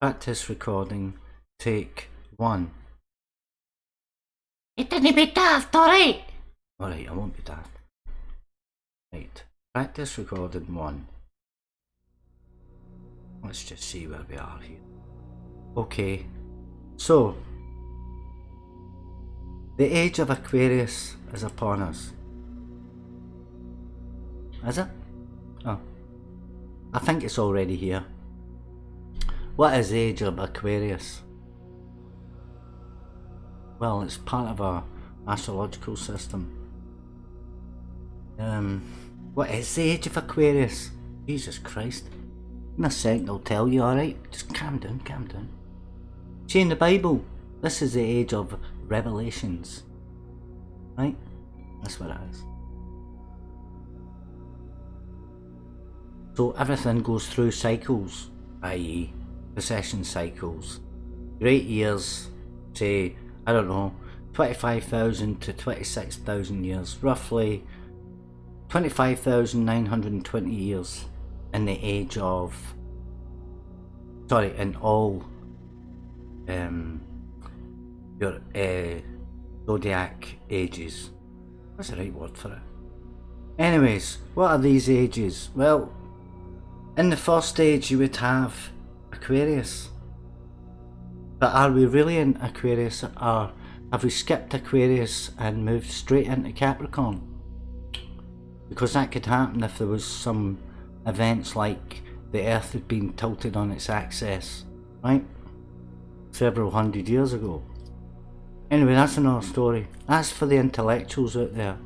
Practice recording, take 1. It didn't be daft, alright? Alright, I won't be daft. Right, practice recording 1. Let's just see where we are here. Okay, so the age of Aquarius is upon us. Is it? Oh, I think it's already here. What is the age of Aquarius? Well, it's part of our astrological system. What is the age of Aquarius? Jesus Christ. In a second I'll tell you, alright? Just calm down, calm down. See, in the Bible, this is the age of revelations. Right? That's what it is. So everything goes through cycles, i.e. precession cycles. Great years, say, I don't know, 25,000 to 26,000 years, roughly 25,920 years in the age of, in all your zodiac ages. What's the right word for it? Anyways, what are these ages? Well, in the first age you would have Aquarius. But are we really in Aquarius, or have we skipped Aquarius and moved straight into Capricorn? Because that could happen if there was some events like the Earth had been tilted on its axis, right? Several hundred years ago. Anyway, that's another story. That's for the intellectuals out there.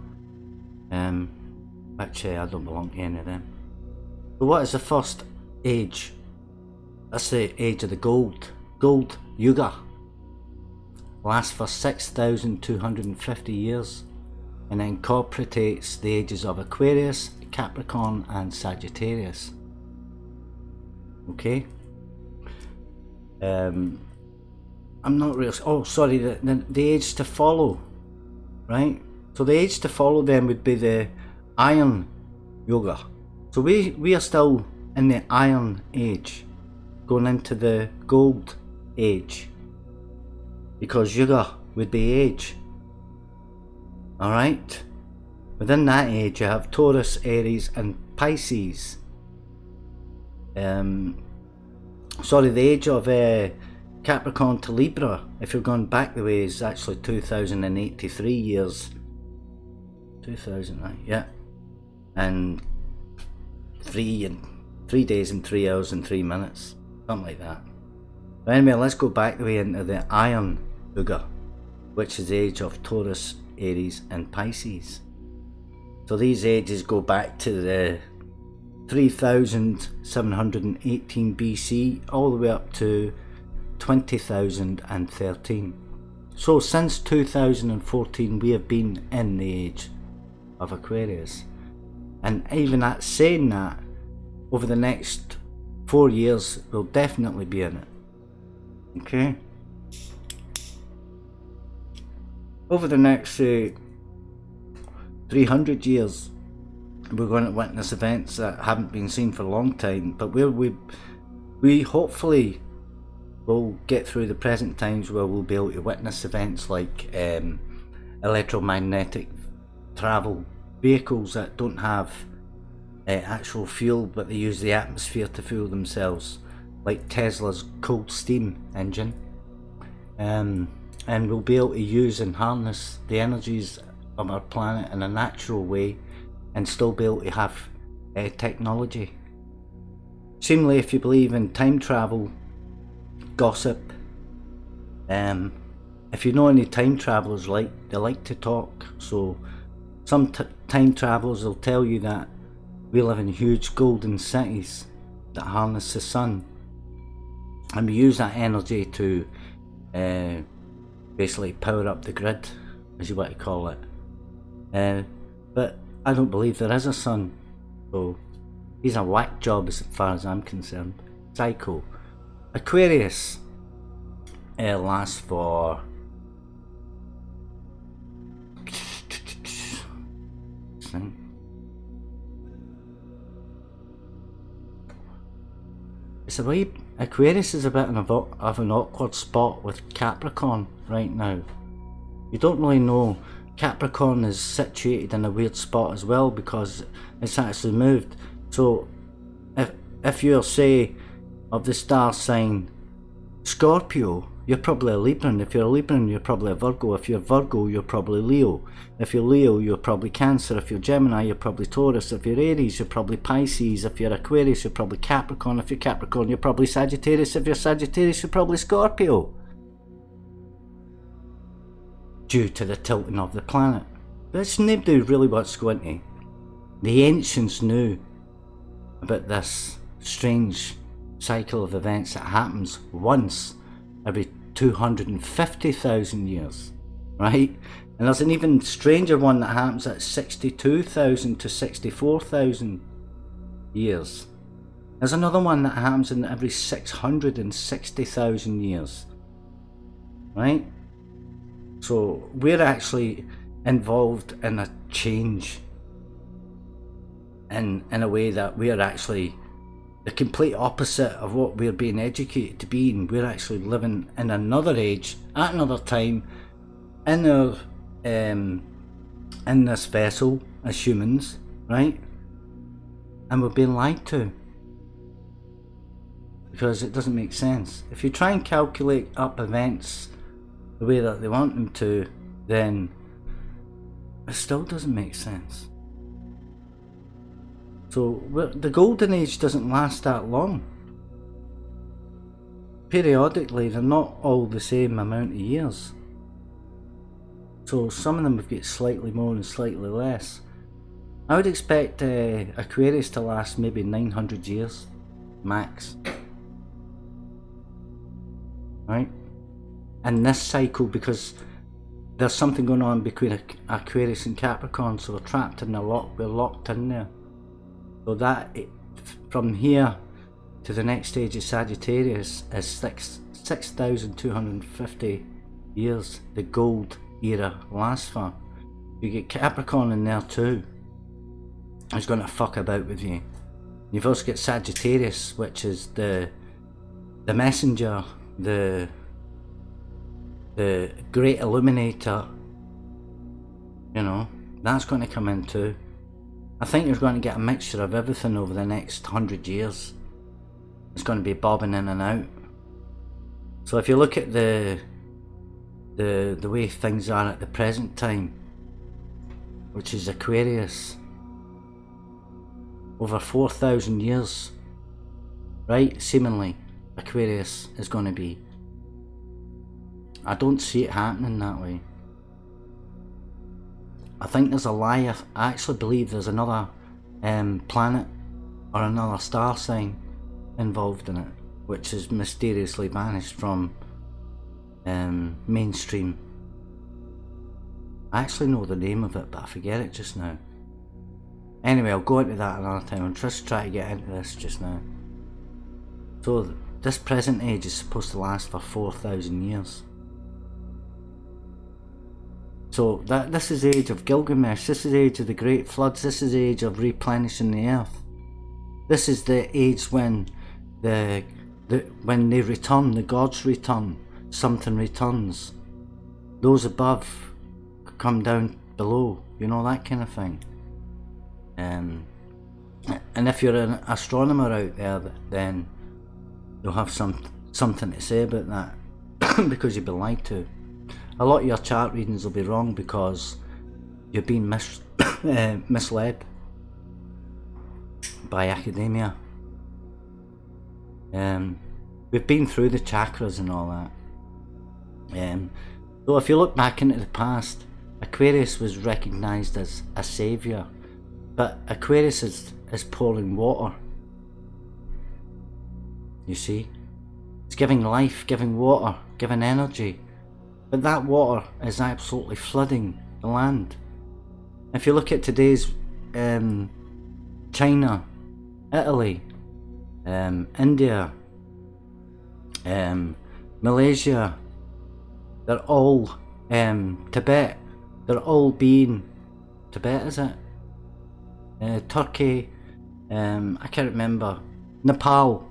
Which I don't belong to any of them. But what is the first age? That's the age of the Gold Yuga. Lasts for 6,250 years and incorporates the ages of Aquarius, Capricorn and Sagittarius. Okay? I'm not real. Oh, sorry, the age to follow, right? So the age to follow then would be the Iron Yoga. So we are still in the Iron Age, going into the Gold Age, because Yuga would be age. Alright? Within that age you have Taurus, Aries and Pisces. The age of Capricorn to Libra, if you're going back the way, is actually 2083 years. 2000, yeah. And 3 days and 3 hours and 3 minutes. Something like that. But anyway, let's go back the way into the Iron Yuga, which is the age of Taurus, Aries and Pisces. So these ages go back to the 3718 BC all the way up to 20,013. So since 2014 we have been in the age of Aquarius. And even at saying that, over the next 4 years we'll definitely be in it. Okay? Over the next 300 years we're going to witness events that haven't been seen for a long time, but we hopefully will get through the present times where we'll be able to witness events like electromagnetic travel, vehicles that don't have actual fuel but they use the atmosphere to fuel themselves, like Tesla's cold steam engine, and we'll be able to use and harness the energies of our planet in a natural way and still be able to have technology. Seemingly, if you believe in time travel, gossip, if you know any time travelers, they like to talk. So some time travelers will tell you that we live in huge golden cities that harness the sun, and we use that energy to basically power up the grid, as you want to call it. But I don't believe there is a sun, so he's a whack job as far as I'm concerned. Psycho. Aquarius lasts for Aquarius is a bit of an awkward spot with Capricorn right now. You don't really know. Capricorn is situated in a weird spot as well because it's actually moved. So if you're, say, of the star sign Scorpio, you're probably a Libran. If you're a Libran, you're probably a Virgo. If you're Virgo, you're probably Leo. If you're Leo, you're probably Cancer. If you're Gemini, you're probably Taurus. If you're Aries, you're probably Pisces. If you're Aquarius, you're probably Capricorn. If you're Capricorn, you're probably Sagittarius. If you're Sagittarius, you're probably Scorpio. Due to the tilting of the planet. But nobody really wants to go into. The ancients knew about this strange cycle of events that happens once every 250,000 years, right? And there's an even stranger one that happens at 62,000 to 64,000 years. There's another one that happens in every 660,000 years, right? So we're actually involved in a change in a way that we're actually the complete opposite of what we're being educated to be, and we're actually living in another age, at another time, in our in this vessel as humans, right? And we're being lied to because it doesn't make sense. If you try and calculate up events the way that they want them to, then it still doesn't make sense. So the golden age doesn't last that long. Periodically, they're not all the same amount of years. So some of them would get slightly more and slightly less. I would expect Aquarius to last maybe 900 years, max. Right? And this cycle, because there's something going on between Aquarius and Capricorn, so we're trapped in we're locked in there. So that, from here to the next stage of Sagittarius is 6,250 years the gold era lasts for. You get Capricorn in there too. It's going to fuck about with you. You've also got Sagittarius, which is the messenger, the great illuminator. You know, that's going to come in too. I think you're going to get a mixture of everything over the next 100 years. It's going to be bobbing in and out. So if you look at the way things are at the present time, which is Aquarius, over 4,000 years, right, seemingly Aquarius is going to be. I don't see it happening that way. I think there's a lie. I actually believe there's another planet or another star sign involved in it, which has mysteriously vanished from mainstream. I actually know the name of it, but I forget it just now. Anyway, I'll go into that another time. I'm just trying to get into this just now. So this present age is supposed to last for 4,000 years. So this is the age of Gilgamesh, this is the age of the great floods, this is the age of replenishing the earth. This is the age when when they return, the gods return, something returns. Those above come down below, you know, that kind of thing. And if you're an astronomer out there, then you'll have something to say about that because you've been lied to. A lot of your chart readings will be wrong because you're being misled by academia. We've been through the chakras and all that. So if you look back into the past, Aquarius was recognised as a saviour, but Aquarius is pouring water. You see? It's giving life, giving water, giving energy. But that water is absolutely flooding the land. If you look at today's China, Italy, India, Malaysia, they're all Tibet. They're all being Tibet, is it? Turkey, I can't remember. Nepal,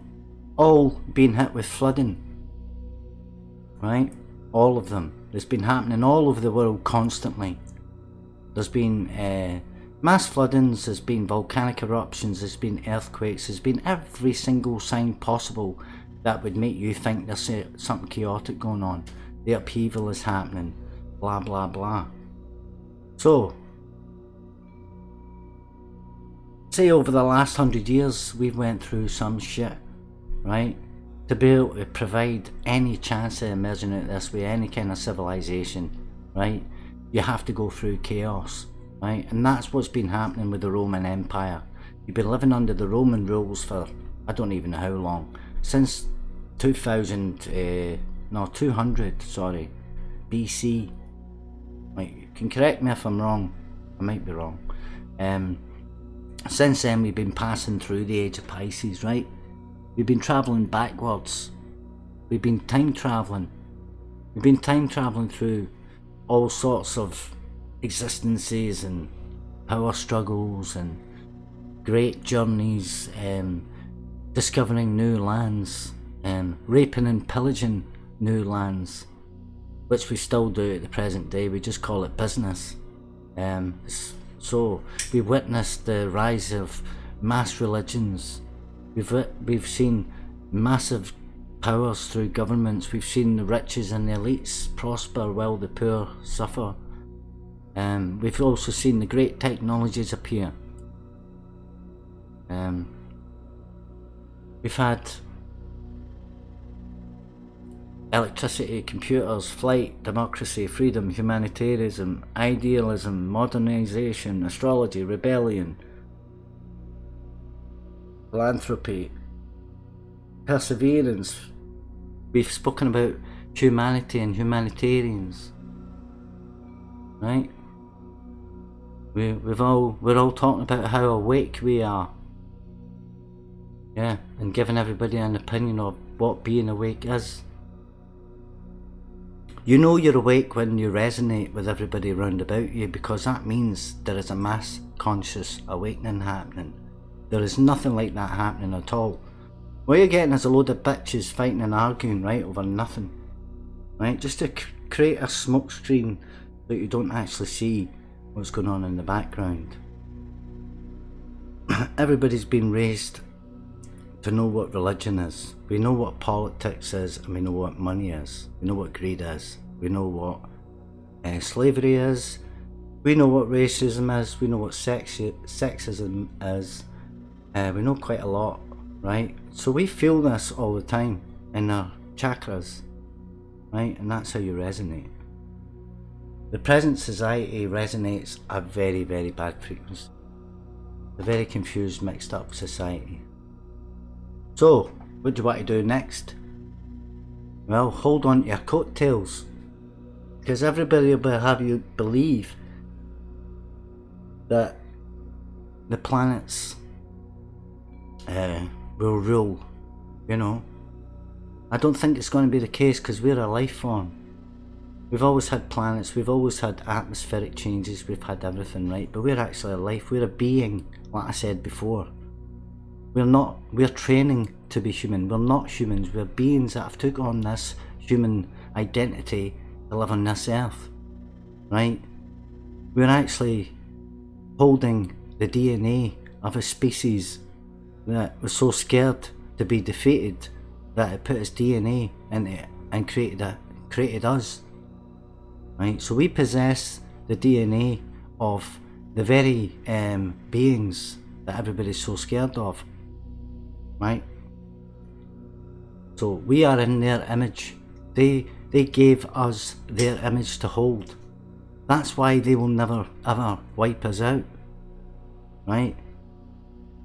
all been hit with flooding, right? All of them. It's been happening all over the world constantly. There's been mass floodings, there's been volcanic eruptions, there's been earthquakes, there's been every single sign possible that would make you think there's something chaotic going on. The upheaval is happening, blah blah blah. So, say over the last 100 years we've went through some shit, right? To be able to provide any chance of emerging out this way, any kind of civilization, right? You have to go through chaos, right? And that's what's been happening with the Roman Empire. You've been living under the Roman rules for, I don't even know how long, since 200 BC. Right, you can correct me if I'm wrong, I might be wrong. Since then we've been passing through the age of Pisces, right? We've been travelling backwards. We've been time travelling. We've been time travelling through all sorts of existences and power struggles and great journeys, discovering new lands, raping and pillaging new lands, which we still do at the present day. We just call it business. So we've witnessed the rise of mass religions. We've seen massive powers through governments. We've seen the riches and the elites prosper while the poor suffer. We've also seen the great technologies appear. We've had electricity, computers, flight, democracy, freedom, humanitarianism, idealism, modernization, astrology, rebellion, philanthropy, perseverance. We've spoken about humanity and humanitarians, right? We're all talking about how awake we are, yeah, and giving everybody an opinion of what being awake is. You know you're awake when you resonate with everybody around about you, because that means there is a mass conscious awakening happening. There is nothing like that happening at all. What you're getting is a load of bitches fighting and arguing, right, over nothing, right? Just to create a smoke screen that you don't actually see what's going on in the background. Everybody's been raised to know what religion is. We know what politics is, and we know what money is. We know what greed is. We know what slavery is. We know what racism is. We know what sexism is. We know quite a lot, right? So we feel this all the time in our chakras, right? And that's how you resonate. The present society resonates a very, very bad frequency. A very confused, mixed up society. So, what do you want to do next? Well, hold on to your coattails, because everybody will have you believe that the planets will rule, you know. I don't think it's going to be the case, because we're a life form. We've always had planets, we've always had atmospheric changes, we've had everything, right? But we're actually a life, we're a being, like I said before. We're training to be human. We're not humans, we're beings that have took on this human identity to live on this earth, right? We're actually holding the DNA of a species that was so scared to be defeated that it put its DNA in it and created us, right? So we possess the DNA of the very beings that everybody's so scared of, right? So we are in their image. They gave us their image to hold. That's why they will never ever wipe us out, right?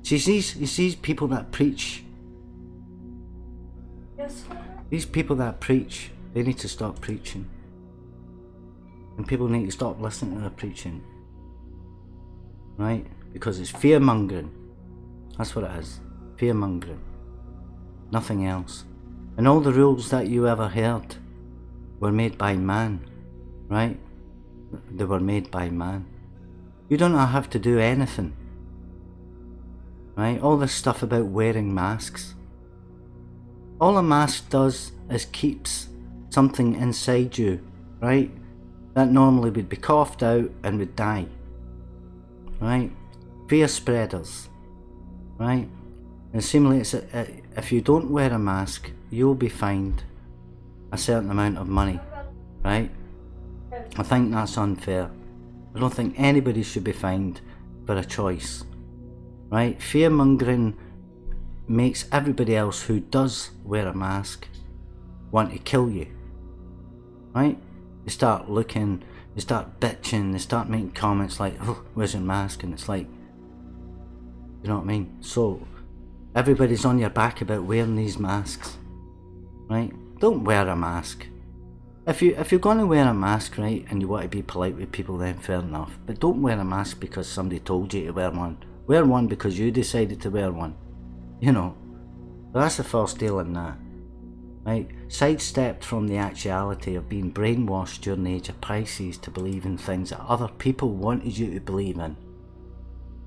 See, these people that preach, these people that preach, they need to stop preaching. And people need to stop listening to their preaching, right? Because it's fear mongering. That's what it is. Fear mongering. Nothing else. And all the rules that you ever heard were made by man, right? They were made by man. You don't have to do anything, right? All this stuff about wearing masks, All a mask does is keeps something inside you, right? That normally would be coughed out and would die, right? Fear spreaders, right? And seemingly if you don't wear a mask, you'll be fined a certain amount of money, right? I think that's unfair. I don't think anybody should be fined for a choice, right? Fear mongering makes everybody else who does wear a mask want to kill you, right? They start looking, they start bitching, they start making comments like, oh, where's your mask? And it's like, you know what I mean? So everybody's on your back about wearing these masks, right? Don't wear a mask. If you're going to wear a mask, right, and you want to be polite with people, then fair enough. But don't wear a mask because somebody told you to wear one. Wear one because you decided to wear one. You know, so that's the first deal in that, right? Sidestepped from the actuality of being brainwashed during the age of Pisces to believe in things that other people wanted you to believe in.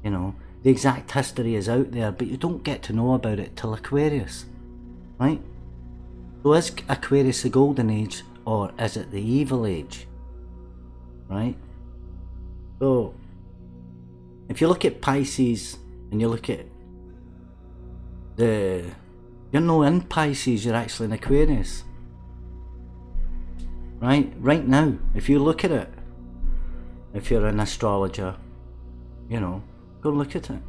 You know, the exact history is out there, but you don't get to know about it till Aquarius, right? So is Aquarius the golden age, or is it the evil age, right? So if you look at Pisces and you look at you're not in Pisces, you're actually in Aquarius, right now. If you look at it, if you're an astrologer, you know, go look at it.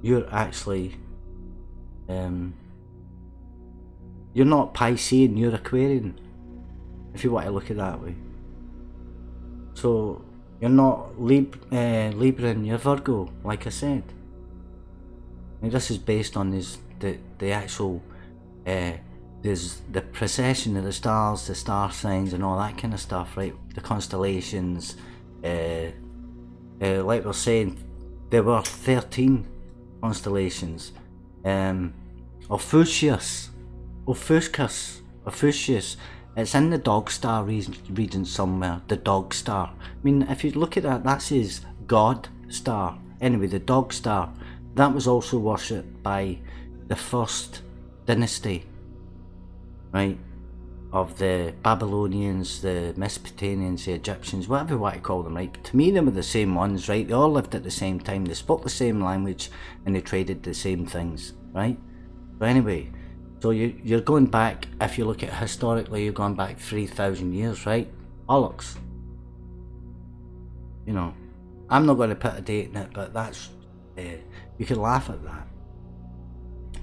You're actually you're not Piscean, you're Aquarian, if you want to look at it that way. So you're not Libran, you're Virgo, like I said. Now this is based on the actual there's the precession of the stars, the star signs and all that kind of stuff, right? The constellations, like we're saying, there were 13 constellations. Ophiuchus, it's in the dog star region somewhere, the dog star. I mean, if you look at that, that's his god star. Anyway, the dog star, that was also worshipped by the first dynasty, right, of the Babylonians, the Mesopotamians, the Egyptians, whatever you want to call them, right? But to me, they were the same ones, right? They all lived at the same time, they spoke the same language, and they traded the same things, right? So anyway, so you're going back, if you look at historically, you're going back 3,000 years, right? Bollocks. You know, I'm not going to put a date in it, but that's, you can laugh at that.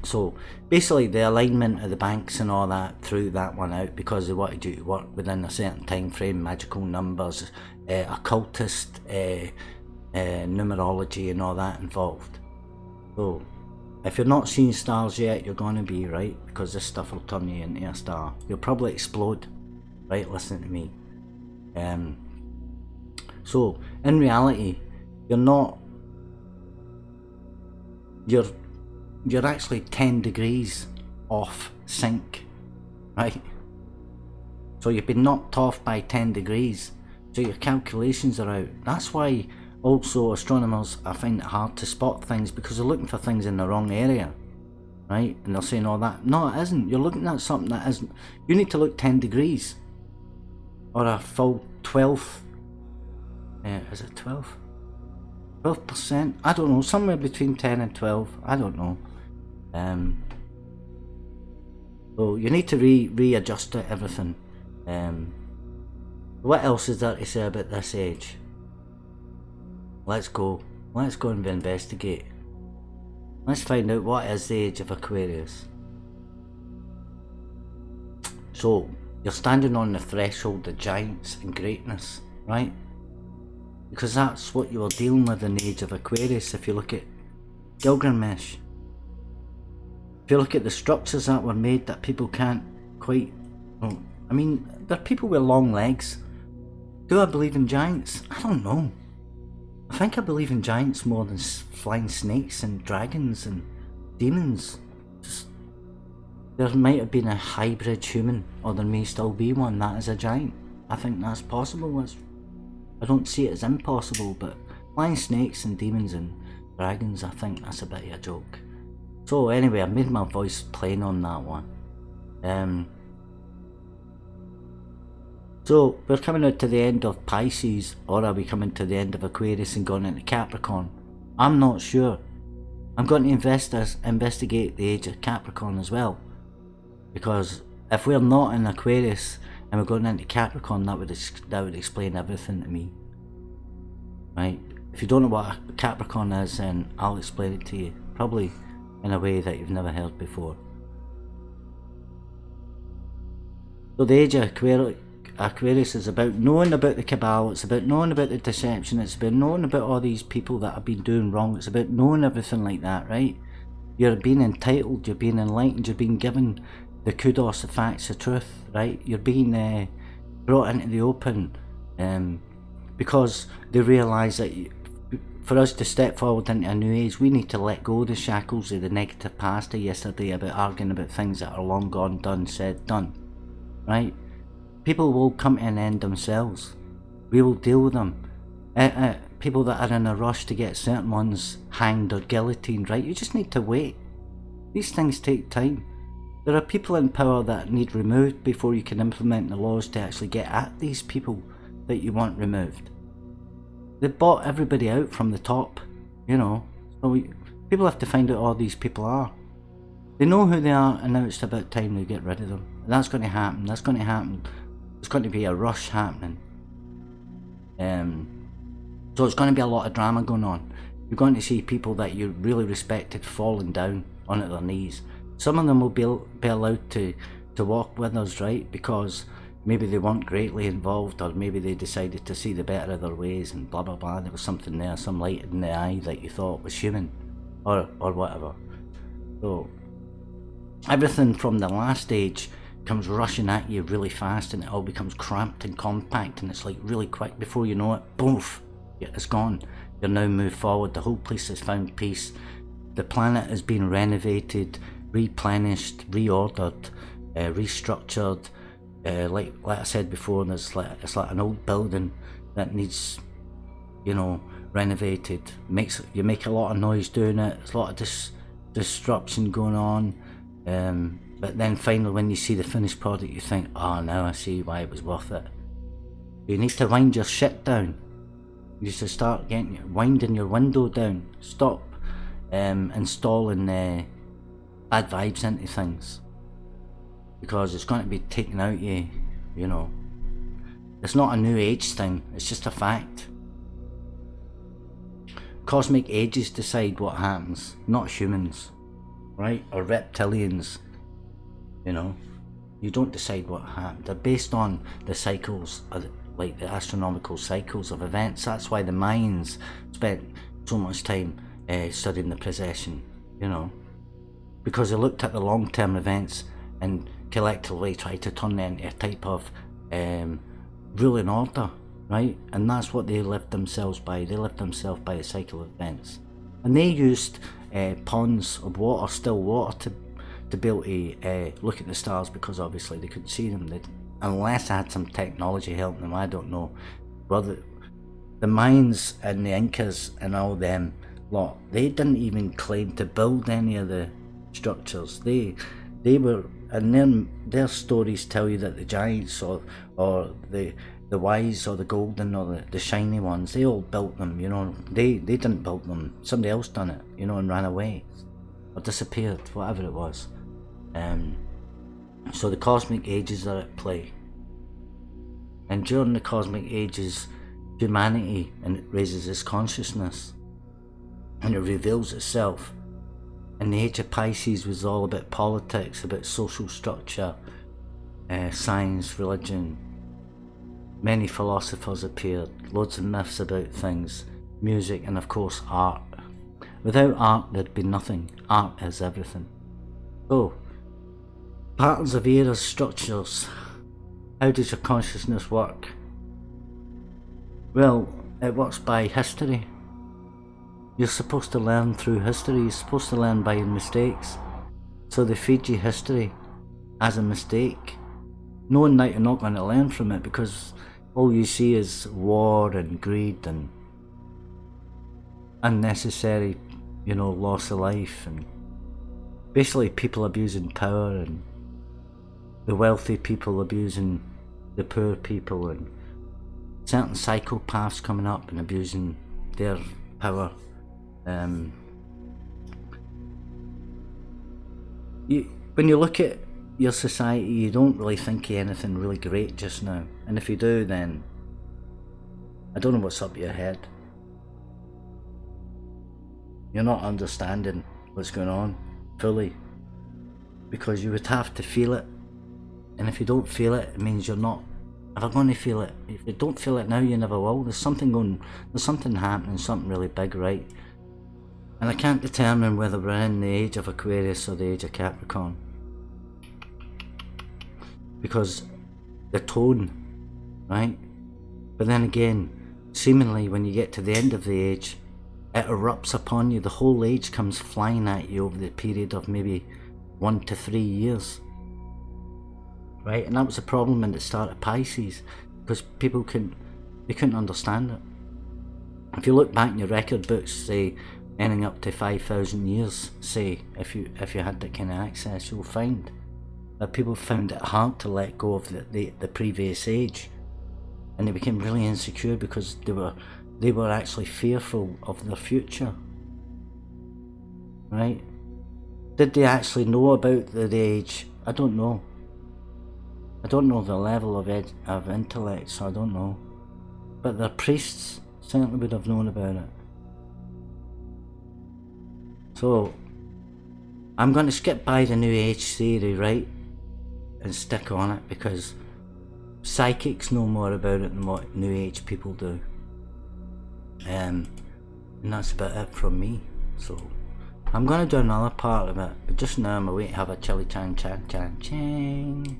So basically the alignment of the banks and all that threw that one out because they wanted you to work within a certain time frame, magical numbers, occultist numerology and all that involved. So if you're not seeing stars yet, you're going to be, right? Because this stuff will turn you into a star. You'll probably explode, right? Listen to me. So in reality, you're actually 10 degrees off sync, right? So you've been knocked off by 10 degrees, so your calculations are out. That's why also astronomers, I find it hard to spot things because they're looking for things in the wrong area, right? And they're saying all that. No, it isn't. You're looking at something that isn't. You need to look 10 degrees or a full 12. Is it 12? 12%? I don't know. Somewhere between 10 and 12. I don't know. So you need to readjust to everything. What else is there to say about this age? Let's go and investigate. Let's find out what is the age of Aquarius. So you're standing on the threshold of giants and greatness, right? Because that's what you're dealing with in the age of Aquarius. If you look at Gilgamesh, if you look at the structures that were made that people can't quite, well, I mean, there are people with long legs. Do I believe in giants? I don't know. I think I believe in giants more than flying snakes and dragons and demons. Just, there might have been a hybrid human, or there may still be one that is a giant. I think that's possible. I don't see it as impossible, but flying snakes and demons and dragons, I think that's a bit of a joke. So anyway, I made my voice plain on that one. So we're coming out to the end of Pisces, or are we coming to the end of Aquarius and going into Capricorn? I'm not sure. I'm going to investigate the age of Capricorn as well, because if we're not in Aquarius and we're going into Capricorn, that would explain everything to me, right? If you don't know what Capricorn is, then I'll explain it to you, probably in a way that you've never heard before. So the age of Aquarius is about knowing about the cabal, it's about knowing about the deception, it's about knowing about all these people that have been doing wrong, it's about knowing everything like that, right? You're being entitled, you're being enlightened, you're being given the kudos, the facts, the truth, right? You're being brought into the open because they realise that for us to step forward into a new age, we need to let go of the shackles of the negative past of yesterday about arguing about things that are long gone, done, said, done, right? People will come to an end themselves. We will deal with them. People that are in a rush to get certain ones hanged or guillotined, right? You just need to wait. These things take time. There are people in power that need removed before you can implement the laws to actually get at these people that you want removed. They bought everybody out from the top, you know. So people have to find out who all these people are. They know who they are, and now it's about time to get rid of them. And that's going to happen. That's going to happen. There's going to be a rush happening. So it's going to be a lot of drama going on. You're going to see people that you really respected falling down onto their knees. Some of them will be allowed to walk with us, right? Because maybe they weren't greatly involved, or maybe they decided to see the better of their ways and blah blah blah. There was something there, some light in the eye that you thought was human, or whatever. So everything from the last stage comes rushing at you really fast, and it all becomes cramped and compact, and it's like really quick. Before you know it, poof, it's gone. You're now moved forward. The whole place has found peace. The planet has been renovated, replenished, reordered, restructured. Like I said before, it's like an old building that needs, you know, renovated. You make a lot of noise doing it. There's a lot of disruption going on. But then finally, when you see the finished product, you think, oh, now I see why it was worth it. You need to wind your shit down. You need to start winding your window down. Stop installing bad vibes into things, because it's going to be taken out you know. It's not a new age thing, it's just a fact. Cosmic ages decide what happens, not humans, right? Or reptilians, you know. You don't decide what happens. They're based on the cycles, like the astronomical cycles of events. That's why the Mayans spent so much time studying the precession, you know, because they looked at the long-term events and collectively tried to turn them into a type of ruling order, right? And that's what they lived themselves by. They lived themselves by a cycle of events, and they used ponds of water, still water, to be able to look at the stars, because obviously they couldn't see them. Unless they had some technology helping them, I don't know. Well, the Mayans and the Incas and all them lot, they didn't even claim to build any of the structures. They were, and their stories tell you that the giants or the wise or the golden or the shiny ones, they all built them, you know. They didn't build them. Somebody else done it, you know, and ran away or disappeared, whatever it was. So the cosmic ages are at play, and during the cosmic ages, humanity, and it raises its consciousness and it reveals itself. And the age of Pisces was all about politics, about social structure, science, religion. Many philosophers appeared, loads of myths about things, music, and of course art. Without art there'd be nothing. Art is everything. So, patterns of eras, structures. How does your consciousness work? Well, it works by history. You're supposed to learn through history. You're supposed to learn by mistakes. So they feed you history as a mistake, knowing that you're not going to learn from it, because all you see is war and greed and unnecessary, you know, loss of life and basically people abusing power, and the wealthy people abusing the poor people, and certain psychopaths coming up and abusing their power. When you look at your society, you don't really think of anything really great just now, and if you do, then I don't know what's up your head. You're not understanding what's going on fully, because you would have to feel it, and if you don't feel it, it means you're not ever going to feel it. If you don't feel it now, you never will. There's something happening, something really big, right? And I can't determine whether we're in the age of Aquarius or the age of Capricorn, because the tone, right? But then again, seemingly when you get to the end of the age, it erupts upon you. The whole age comes flying at you over the period of maybe 1 to 3 years, right? And that was the problem in the start of Pisces, because people couldn't understand it. If you look back in your record books, say ending up to 5,000 years, say, if you had that kind of access, you'll find that people found it hard to let go of the previous age, and they became really insecure because they were actually fearful of their future, right? Did they actually know about the age? I don't know. I don't know the level of intellect, so I don't know. But their priests certainly would have known about it. So, I'm going to skip by the New Age theory, right? And stick on it, because psychics know more about it than what New Age people do. And that's about it from me. So, I'm going to do another part of it, but just now I'm away to have a chili chan.